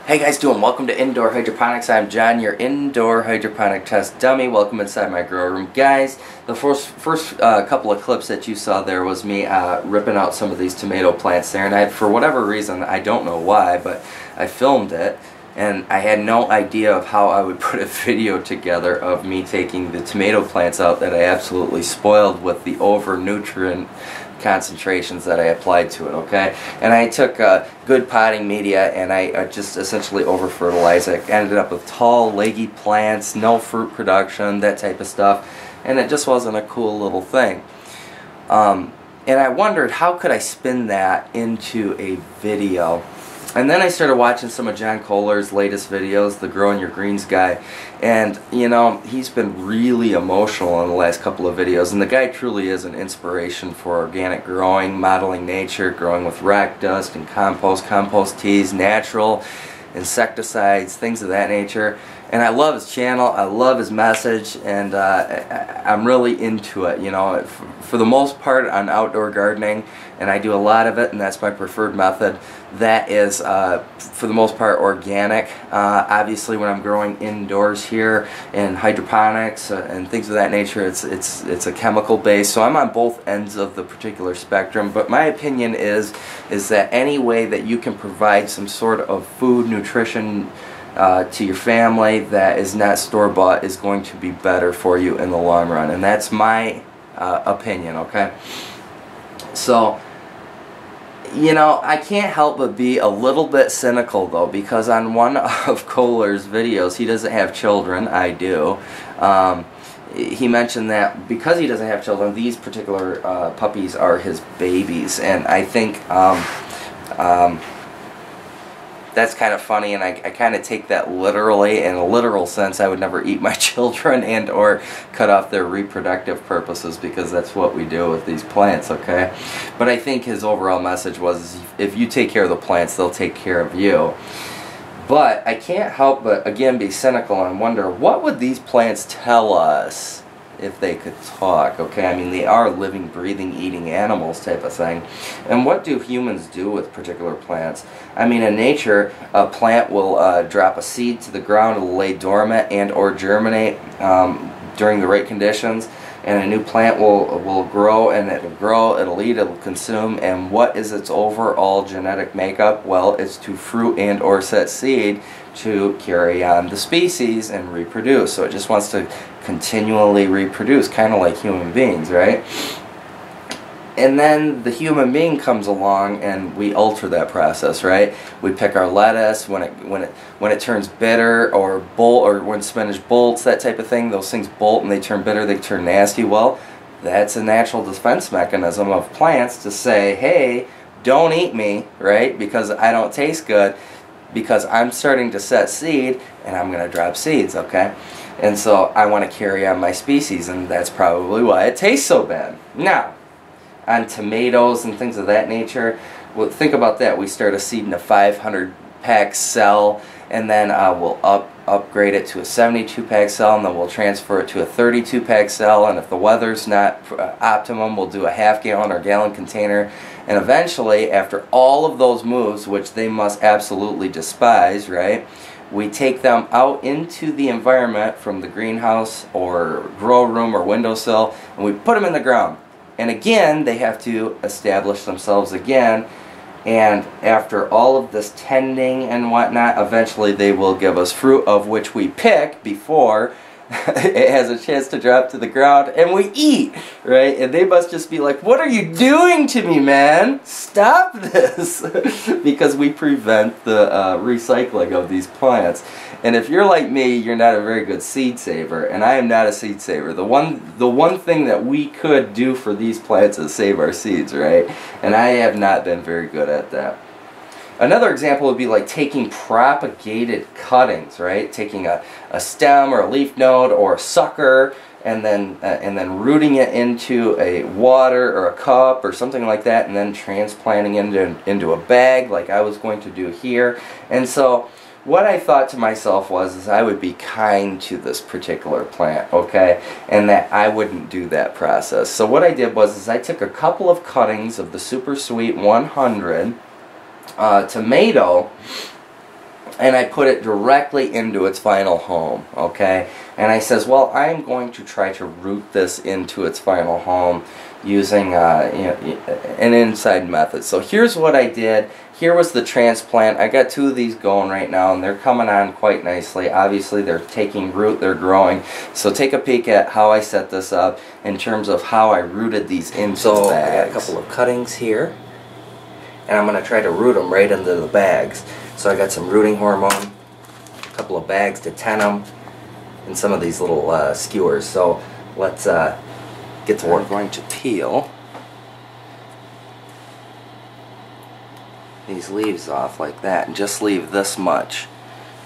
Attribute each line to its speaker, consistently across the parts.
Speaker 1: Hey guys, doing? Welcome to Indoor Hydroponics. I'm John, your indoor hydroponic test dummy. Welcome inside my grow room, guys. The first couple of clips that you saw there was me ripping out some of these tomato plants there, and for whatever reason, I don't know why, but I filmed it, and I had no idea of how I would put a video together of me taking the tomato plants out that I absolutely spoiled with the over-nutrient concentrations that I applied to it, okay? And I took good potting media and I just essentially over-fertilized it. Ended up with tall, leggy plants, no fruit production, that type of stuff, and it just wasn't a cool little thing. And I wondered, how could I spin that into a video? And then I started watching some of John Kohler's latest videos, the Growing Your Greens guy, and you know, he's been really emotional in the last couple of videos, and the guy truly is an inspiration for organic growing, modeling nature, growing with rock dust and compost teas, natural insecticides, things of that nature. And I love his channel, I love his message, and I'm really into it. You know, for the most part on outdoor gardening, and I do a lot of it, and that's my preferred method. That is, for the most part, organic. Obviously, when I'm growing indoors here in hydroponics and things of that nature, it's a chemical base. So I'm on both ends of the particular spectrum. But my opinion is that any way that you can provide some sort of food, nutrition to your family that is not store-bought is going to be better for you in the long run, and that's my opinion, okay? So, you know, I can't help but be a little bit cynical though, because on one of Kohler's videos, he doesn't have children, I do. He mentioned that because he doesn't have children, these particular puppies are his babies, and I think that's kind of funny, and I kind of take that literally. In a literal sense, I would never eat my children and or cut off their reproductive purposes, because that's what we do with these plants, okay? But I think his overall message was, if you take care of the plants, they'll take care of you. But I can't help but, again, be cynical and wonder, what would these plants tell us if they could talk, okay? I mean, they are living, breathing, eating animals type of thing. And what do humans do with particular plants? I mean, in nature, a plant will drop a seed to the ground, it'll lay dormant and or germinate during the right conditions, and a new plant will grow, and it'll eat, it'll consume, and what is its overall genetic makeup? Well, it's to fruit and or set seed to carry on the species and reproduce. So it just wants to continually reproduce, kind of like human beings, right? And then the human being comes along and we alter that process, right? We pick our lettuce when it turns bitter, or when spinach bolts, that type of thing. Those things bolt and they turn bitter, they turn nasty. Well, that's a natural defense mechanism of plants to say, hey, don't eat me, right? Because I don't taste good, because I'm starting to set seed and I'm going to drop seeds, okay? And so I want to carry on my species, and that's probably why it tastes so bad. Now, on tomatoes and things of that nature, well, think about that. We start a seed in a 500-pack cell, and then we'll upgrade it to a 72-pack cell, and then we'll transfer it to a 32-pack cell, and if the weather's not optimum, we'll do a half-gallon or gallon container. And eventually, after all of those moves, which they must absolutely despise, right, we take them out into the environment from the greenhouse or grow room or windowsill, and we put them in the ground. And again, they have to establish themselves again, and after all of this tending and whatnot, eventually they will give us fruit, of which we pick before it has a chance to drop to the ground, and we eat, right? And they must just be like, what are you doing to me, man? Stop this! Because we prevent the recycling of these plants. And if you're like me, you're not a very good seed saver, and I am not a seed saver. The one thing that we could do for these plants is save our seeds, right? And I have not been very good at that. Another example would be like taking propagated cuttings, right? Taking a stem or a leaf node or a sucker, and then rooting it into a water or a cup or something like that, and then transplanting it into a bag like I was going to do here. And so what I thought to myself was I would be kind to this particular plant, okay, and that I wouldn't do that process. So what I did was I took a couple of cuttings of the Super Sweet 100 tomato, and I put it directly into its final home, okay? And I says, well, I'm going to try to root this into its final home using an inside method. So here's what I did. Here was the transplant. I got 2 of these going right now, and they're coming on quite nicely. Obviously, they're taking root, they're growing. So take a peek at how I set this up in terms of how I rooted these into the bags. I got a couple of cuttings here, and I'm going to try to root them right into the bags. So I got some rooting hormone, a couple of bags to tent them, and some of these little skewers. So let's get to work. I'm going to peel these leaves off like that and just leave this much.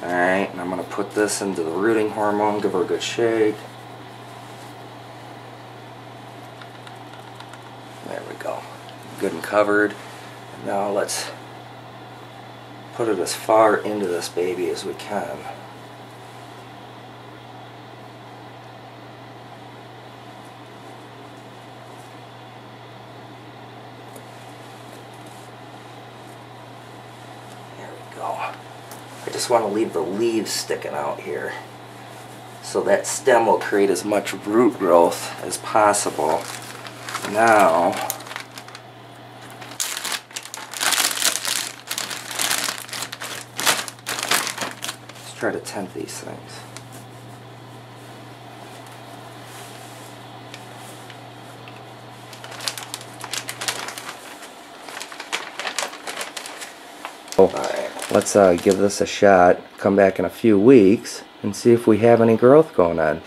Speaker 1: Alright, and I'm going to put this into the rooting hormone, give her a good shake. There we go. Good and covered. And now let's put it as far into this baby as we can. There we go. I just want to leave the leaves sticking out here, so that stem will create as much root growth as possible. Now, let's try to tent these things. Alright, let's give this a shot, come back in a few weeks, and see if we have any growth going on.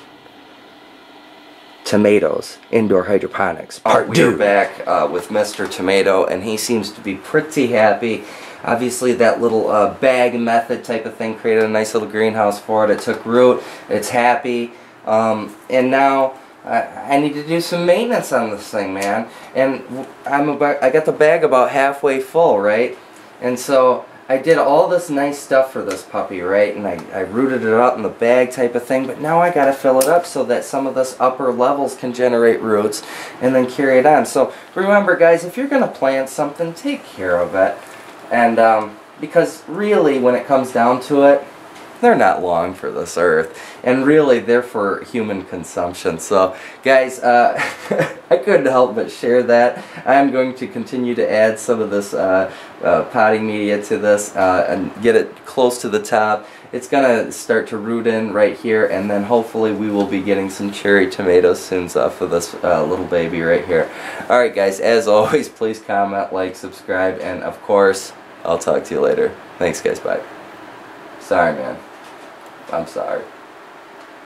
Speaker 1: Tomatoes, indoor hydroponics, part 2. We're back with Mr. Tomato, and he seems to be pretty happy. Obviously that little bag method type of thing created a nice little greenhouse for it. It took root, it's happy, and now I need to do some maintenance on this thing, man. And I got the bag about halfway full, right? And so I did all this nice stuff for this puppy, right? And I rooted it out in the bag type of thing, but now I gotta fill it up so that some of this upper levels can generate roots and then carry it on. So remember, guys, if you're gonna plant something, take care of it. And because really, when it comes down to it, they're not long for this earth, and really they're for human consumption. So guys, I couldn't help but share that. I'm going to continue to add some of this potting media to this and get it close to the top. It's gonna start to root in right here, and then hopefully we will be getting some cherry tomatoes soon off of this little baby right here. Alright guys, as always, please comment, like, subscribe, and of course I'll talk to you later. Thanks guys, bye. Sorry man, I'm sorry.